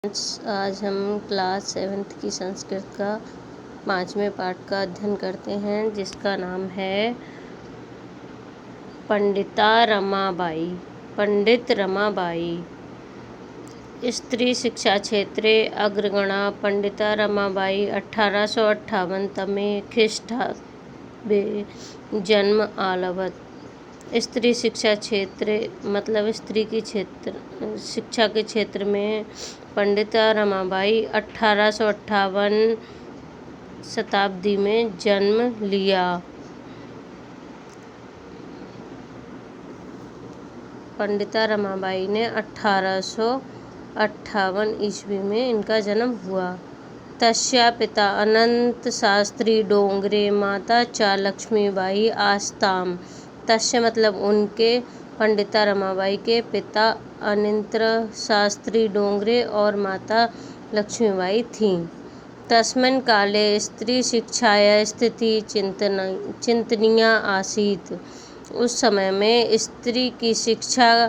आज हम class 7th की संस्कृत का 5वें पाठ का अध्ययन करते हैं, जिसका नाम है पंडिता रमाबाई। पंडित रमाबाई स्त्री शिक्षा क्षेत्रे अग्रगणा पंडिता रमाबाई 1858 तमे ख्रीष्टाब्दे जन्म आलभत। स्त्री शिक्षा क्षेत्र मतलब स्त्री की शिक्षा के क्षेत्र में पंडिता रमाबाई 1858 शताब्दी में जन्म लिया। पंडिता रमाबाई ने 1858 ईस्वी में इनका जन्म हुआ। तस्या पिता अनंत शास्त्री डोंगरे, माता चा लक्ष्मीबाई आस्ताम। तस्य मतलब उनके, पंडिता रमाबाई के पिता अनंत शास्त्री डोंगरे और माता लक्ष्मीबाई थीं। तस्मिन् काले स्त्री शिक्षाया स्थिति चिंतनीया आसीत्। उस समय में स्त्री की शिक्षा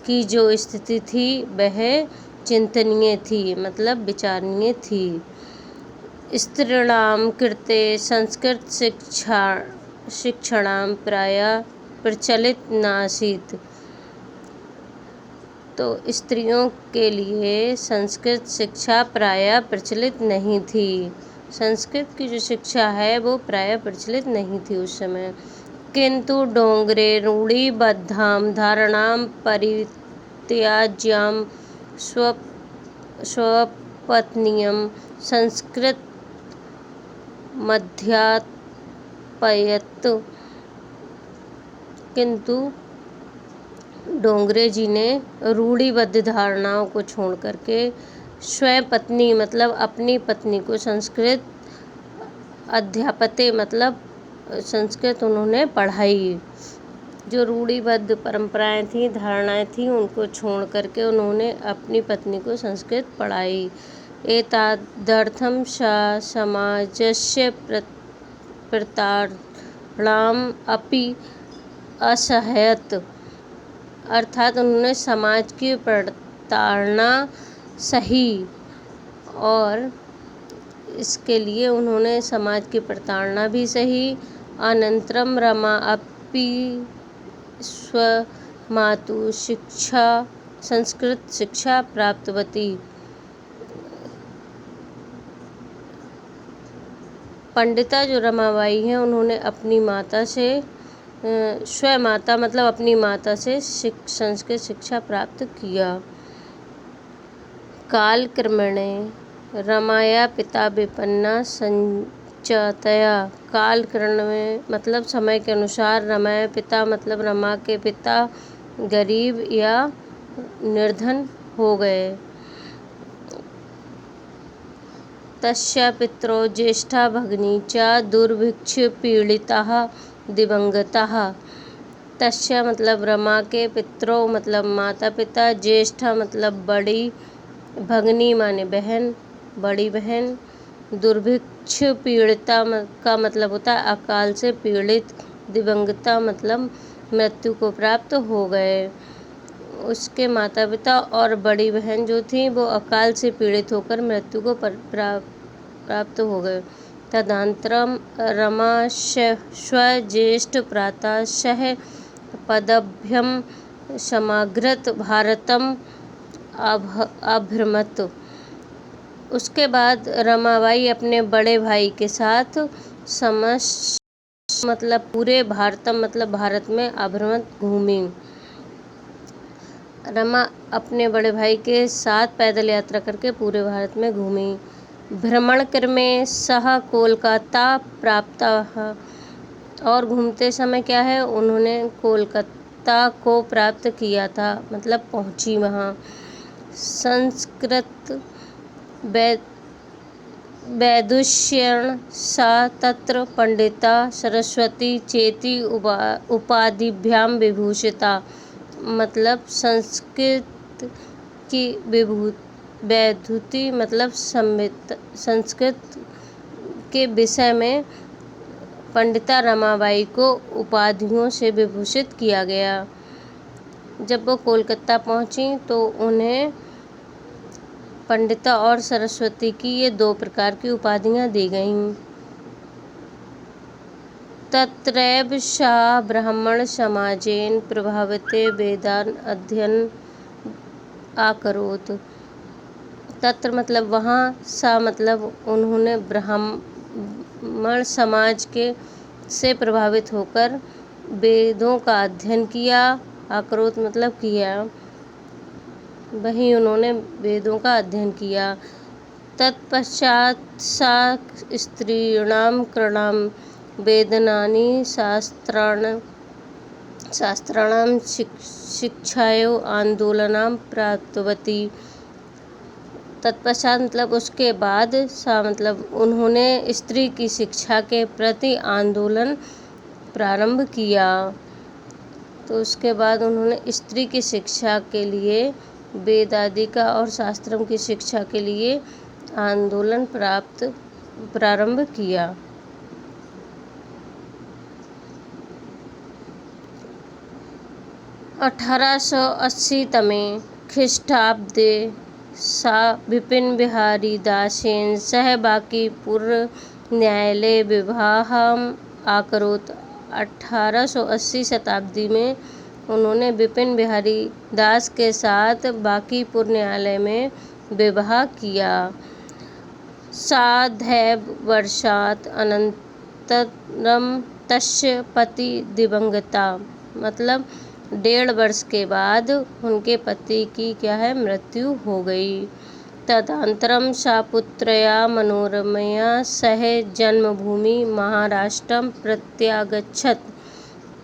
की जो स्थिति थी वह चिंतनीय थी, मतलब विचारणीय थी। स्त्रीणां कृते संस्कृत शिक्षणं प्रायः प्रचलित नासीत्। तो स्त्रियों के लिए संस्कृत शिक्षा प्रायः प्रचलित नहीं थी। संस्कृत की जो शिक्षा है वो प्रायः प्रचलित नहीं थी उस समय। किंतु डोंगरे रूढ़िबद्धां धारणां परित्याज्य स्वपत्न्यं संस्कृतमध्यापयत्। किंतु डोंगरे जी ने रूढ़िबद्ध धारणाओं को छोड़ करके स्वयं पत्नी मतलब अपनी पत्नी को संस्कृत अध्यापते मतलब संस्कृत उन्होंने पढ़ाई। जो रूढ़िबद्ध परंपराएं थी, धारणाएं थी, उनको छोड़ करके उन्होंने अपनी पत्नी को संस्कृत पढ़ाई। एतदर्थं सा समाजस्य प्रतारणाम् अपि असहयत्। अर्थात उन्होंने समाज की प्रताड़ना सही और इसके लिए उन्होंने समाज की प्रताड़ना भी सही। अनंतरम रमा अपि स्वमातुः शिक्षा संस्कृत शिक्षा प्राप्तवती। पंडिता जो रमाबाई हैं उन्होंने अपनी माता से स्वमाता मतलब अपनी माता से संस्कृत शिक्षा प्राप्त किया। कालक्रमेणे रमाया पिता विपन्ना संचतया। कालक्रम में मतलब समय के अनुसार रमाया पिता मतलब रमा के पिता गरीब या निर्धन हो गए। तस्या पितरौ ज्येष्ठा भगिनी च दुर्भिक्षपीडिताः दिवंगताः। तस्या मतलब रमा के, पितरौ मतलब माता पिता, ज्येष्ठा मतलब बड़ी, भगिनी माने बहन, बड़ी बहन, दुर्भिक्ष पीड़िता का मतलब होता है अकाल से पीड़ित, दिवंगता मतलब मृत्यु को प्राप्त हो गए। उसके माता पिता और बड़ी बहन जो थी वो अकाल से पीड़ित होकर मृत्यु को प्राप्त हो गए। तदनन्तरं रमा स्वज्येष्ठ भ्राता सह पदभ्यं समग्रत भारतम् अभ्रमत। उसके बाद रमाबाई अपने बड़े भाई के साथ समस्त मतलब पूरे भारतम मतलब भारत में अभ्रमत घूमी। रमा अपने बड़े भाई के साथ पैदल यात्रा करके पूरे भारत में घूमी। भ्रमणक्रमे सह कोलकाता प्राप्तः। और घूमते समय क्या है, उन्होंने कोलकाता को प्राप्त किया था मतलब पहुंची वहाँ। संस्कृत वैदुष्येण सा तत्र पंडिता सरस्वती चेति उपाधिभ्यां विभूषिता। मतलब संस्कृत की वैधुति मतलब संस्कृत के विषय में पंडिता रमाबाई को उपाधियों से विभूषित किया गया। जब वो कोलकाता पहुंची तो उन्हें पंडिता और सरस्वती की ये 2 प्रकार की उपाधियां दी गईं। तत्रैव सा ब्राह्मण समाजेन प्रभाविते वेदान अध्ययन आकरोत्। तत्र मतलब वहाँ, सा मतलब उन्होंने ब्राह्मण समाज के से प्रभावित होकर वेदों का अध्ययन किया। आकरोत मतलब किया, वहीं उन्होंने वेदों का अध्ययन किया। तत्पश्चात सा स्त्रीणां कृणां वेदनानि शास्त्राणां शिक्षायो आंदोलनं प्राप्तवती। तत्पश्चात मतलब उसके बाद, सा मतलब उन्होंने स्त्री की शिक्षा के प्रति आंदोलन प्रारंभ किया। तो उसके बाद उन्होंने स्त्री की शिक्षा के लिए, वेद आदि का और शास्त्रों की शिक्षा के लिए आंदोलन प्रारंभ किया। 1880 ख्रीष्टाब्दे सा विपिन बिहारी दासेन सह बांकीपुर न्यायालये विवाहम् आकरोत्। 1880 शताब्दी में उन्होंने विपिन बिहारी दास के साथ बांकीपुर न्यायालय में विवाह किया। सार्धैव वर्षात् अनन्तरं तस्य पति दिवंगता। मतलब 1.5 वर्ष के बाद उनके पति की क्या है, मृत्यु हो गई। तदनन्तरं सा पुत्र्या मनोरमया सह जन्मभूमि महाराष्ट्रं प्रत्यागच्छत्।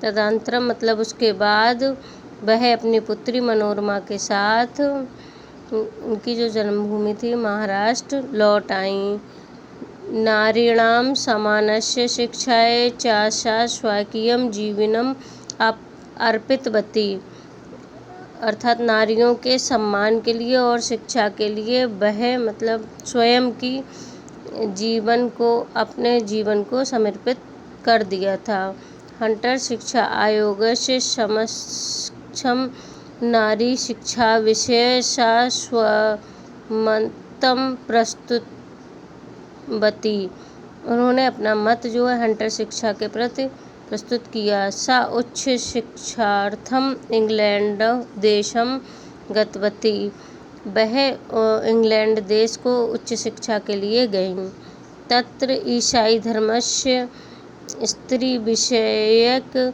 तदनन्तरम मतलब उसके बाद वह अपनी पुत्री मनोरमा के साथ उनकी जो जन्मभूमि थी महाराष्ट्र लौट आईं। नारीणां समानस्य शिक्षायै च सा स्वकीयं जीवनम् अर्पितवती। अर्थात नारियों के सम्मान के लिए और शिक्षा के लिए वह मतलब स्वयं की अपने जीवन को समर्पित कर दिया था। हंटर शिक्षा आयोग से समक्षम नारी शिक्षा विषय सा स्वमतं प्रस्तुतवती। उन्होंने अपना मत जो है हंटर शिक्षा के प्रति प्रस्तुत किया। सा उच्च शिक्षार्थम इंग्लैंड देशम गतवती। वह इंग्लैंड देश को उच्च शिक्षा के लिए गईं। तत्र ईसाई धर्मस्य स्त्री विषयक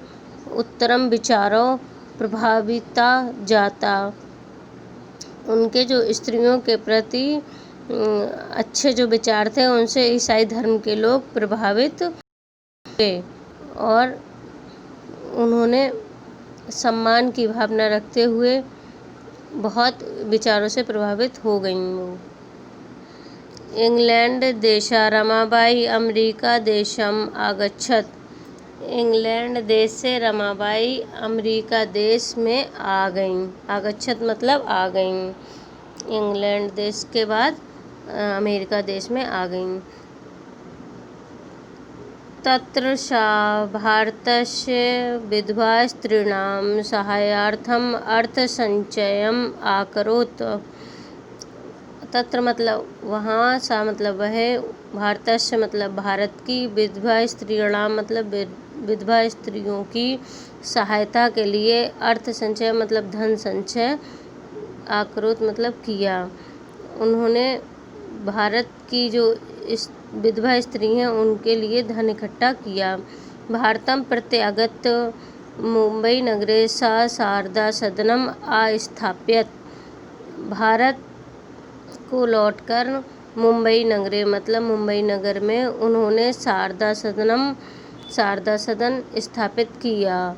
उत्तरम विचारों प्रभाविता जाता। उनके जो स्त्रियों के प्रति अच्छे जो विचार थे उनसे ईसाई धर्म के लोग प्रभावित हुए और उन्होंने सम्मान की भावना रखते हुए बहुत विचारों से प्रभावित हो गईं। वो इंग्लैंड देशा रमाबाई अमेरिका देशम आगच्छत। इंग्लैंड देश से रमाबाई अमेरिका देश में आ गईं। आगच्छत मतलब आ गईं। इंग्लैंड देश के बाद अमेरिका देश में आ गईं। तत्र सा भारतस्य विधवा स्त्रीणां सहायार्थम अर्थसंचयम् आकरोत्। तत्र मतलब वहाँ, सा मतलब वह भारतस्य मतलब भारत की, विधवा स्त्रीणां मतलब विधवा स्त्रियों की सहायता के लिए अर्थ संचय मतलब धन संचय आकरोत मतलब किया। उन्होंने भारत की जो विधवा स्त्री हैं उनके लिए धन इकट्ठा किया। भारतं प्रत्यागत मुंबई नगरे सा शारदा सदनम आस्थाप्यत। भारत को लौटकर मुंबई नगरे मतलब मुंबई नगर में उन्होंने शारदा सदन स्थापित किया।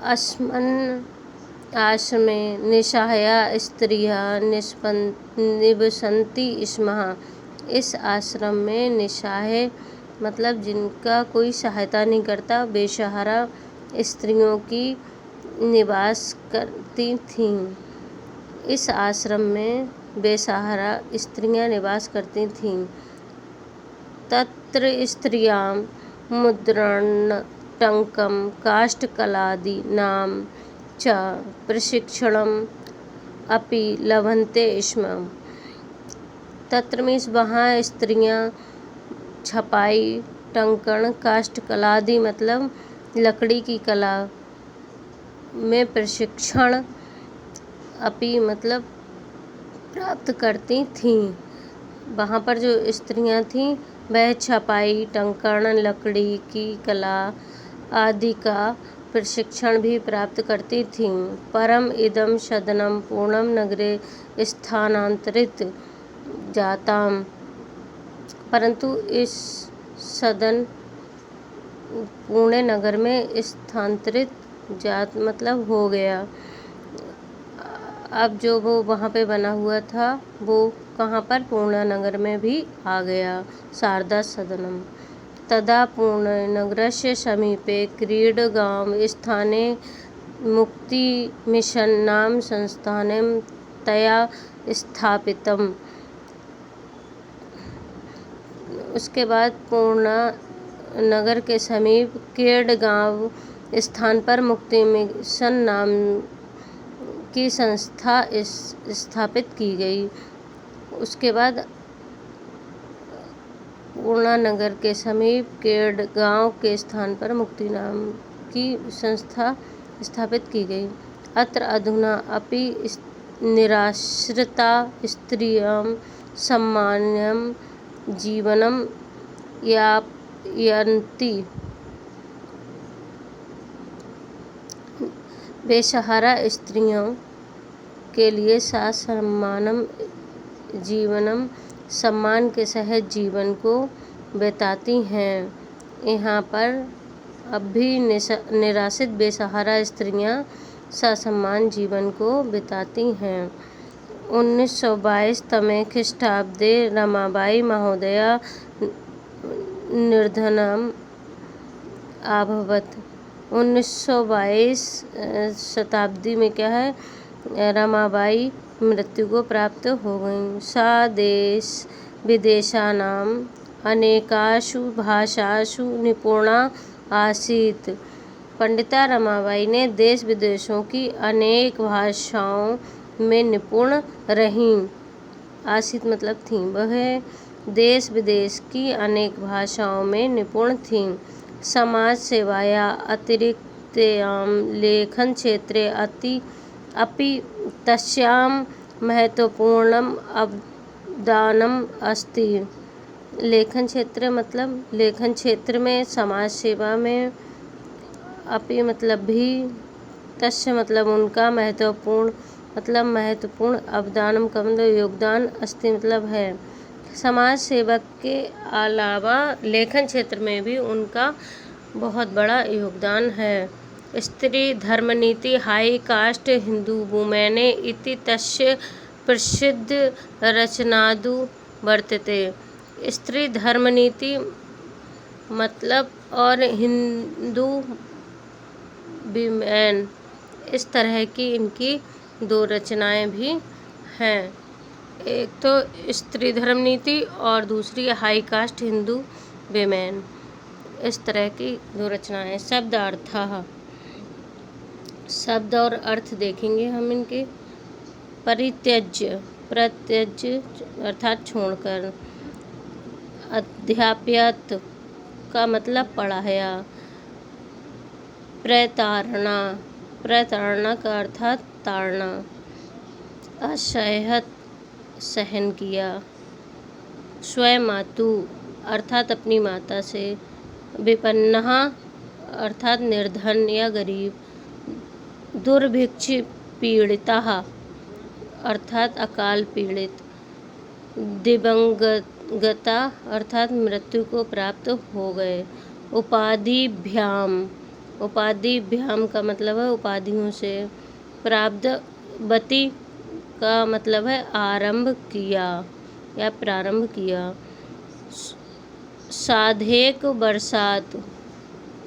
अस्मिन् आश्रमे निस्सहाया स्त्रियः निवसन्ति स्म। इस आश्रम में निस्सहाय मतलब जिनका कोई सहायता नहीं करता, बेसहारा स्त्रियों की निवास करती थीं। इस आश्रम में बेसहारा स्त्रियां निवास करती थीं। तत्र स्त्रियां मुद्रणटंकं काष्ठकलादीनां च प्रशिक्षणं अपि लभन्ते स्म। तत्र मीन्स वहाँ स्त्रियाँ छपाई, टंकण, काष्ठकलादि मतलब लकड़ी की कला में प्रशिक्षण अपि मतलब प्राप्त करती थीं। वहाँ पर जो स्त्रियाँ थीं वह छपाई, टंकण, लकड़ी की कला आदि का प्रशिक्षण भी प्राप्त करती थीं। परम इदं सदनं पूर्णं नगरे स्थानांतरित जाताम्। परंतु इस सदन पुणे नगर में स्थानांतरित जात मतलब हो गया। अब जो वो वहाँ पे बना हुआ था वो कहाँ पर, पूर्णा नगर में भी आ गया, शारदा सदनम। तदा पूर्णनगरस्य समीपे क्रीडगांव स्थाने मुक्ति मिशन नाम संस्थानं तया स्थापितम्। उसके बाद पूर्णा नगर के समीप केडगांव स्थान पर मुक्ति मिशन नाम की संस्था स्थापित की गई। उसके बाद पूर्णा नगर के समीप केडगांव के स्थान पर मुक्ति नाम की संस्था स्थापित की गई। अत्र अधुना अपि निराश्रिता स्त्रियः सामान्यं जीवनं यापयन्ति। बेसहारा स्त्रियों के लिए ससम्मानम जीवनम सम्मान के सहज जीवन को बिताती हैं। यहाँ पर अब भी निराश्रित बेसहारा स्त्रियाँ ससम्मान जीवन को बिताती हैं। 1922 तमे ख्रीष्टाब्दे रमाबाई महोदया निर्धनम् अभवत्। 1922 शताब्दी में क्या है, रमाबाई मृत्यु को प्राप्त हो गईं। सा देश विदेशानाम् अनेकासु भाषासु निपुणा आसीत्। पंडिता रमाबाई ने देश विदेशों की अनेक भाषाओं में निपुण रहीं। आसीत मतलब थीं। वह देश विदेश की अनेक भाषाओं में निपुण थीं। समाज सेवाया अतिरिक्तयां लेखन क्षेत्रे अपि तस्यां महत्वपूर्णम् अवदानम् अस्ति। लेखन क्षेत्र मतलब लेखन क्षेत्र में, समाज सेवा में, अपि मतलब भी, तस्य मतलब उनका, महत्वपूर्ण अवदानम का मतलब योगदान, अस्ति मतलब है। समाज सेवा के अलावा लेखन क्षेत्र में भी उनका बहुत बड़ा योगदान है। स्त्री धर्मनीति हाई कास्ट हिंदू वुमेने इति तस्य प्रसिद्ध रचनादु वर्तते। स्त्री धर्मनीति मतलब और हिंदू विमेन, इस तरह की इनकी दो रचनाएं भी हैं। एक तो स्त्री धर्म नीति और दूसरी हाई कास्ट हिंदू विमेन, इस तरह की दो रचनाएं। शब्द और अर्थ देखेंगे हम इनके। परित्यज्य अर्थात छोड़कर। अध्यापयत का मतलब पढ़ाया। प्रताड़ना का अर्थात ताड़ना। असह्यत सहन किया। स्वयमातु अर्थात अपनी माता से। विपन्नः अर्थात निर्धन या गरीब। दुर्भिक्ष पीड़ितः अर्थात अकाल पीड़ित। दिवंगता अर्थात मृत्यु को प्राप्त हो गए। उपाधिभ्याम का मतलब है उपाधियों से। प्रारब्धवती का मतलब है आरंभ किया या प्रारंभ किया। साधेक वर्षात,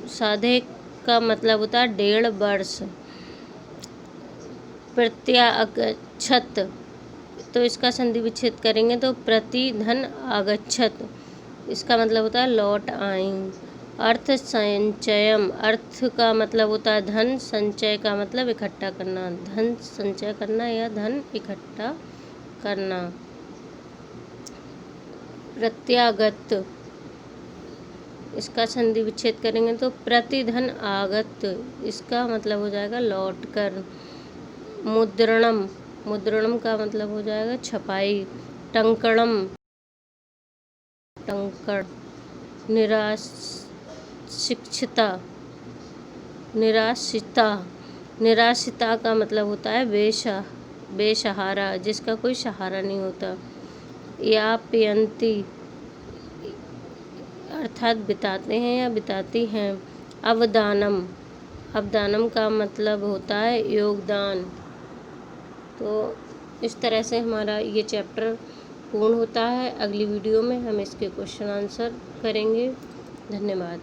साधेक का मतलब होता है 1.5 वर्ष। प्रत्यागच्छत, तो इसका संधि विच्छेद करेंगे तो प्रति धन आगच्छत, इसका मतलब होता है लौट आई। अर्थ संचयम, अर्थ का मतलब होता है धन, संचय का मतलब इकट्ठा करना, धन संचय करना या धन इकट्ठा करना। प्रत्यागत, इसका संधि विच्छेद करेंगे तो प्रतिधन आगत, इसका मतलब हो जाएगा लौट कर। मुद्रणम, मुद्रणम का मतलब हो जाएगा छपाई। टंकणम, टंकण। निराशिक्षिता, निराशिता, निराशिता का मतलब होता है बेसहारा, जिसका कोई सहारा नहीं होता। यापयंती अर्थात बिताते हैं या बिताती हैं। अवदानम, अवदानम का मतलब होता है योगदान। तो इस तरह से हमारा ये चैप्टर पूर्ण होता है। अगली वीडियो में हम इसके क्वेश्चन आंसर करेंगे। धन्यवाद।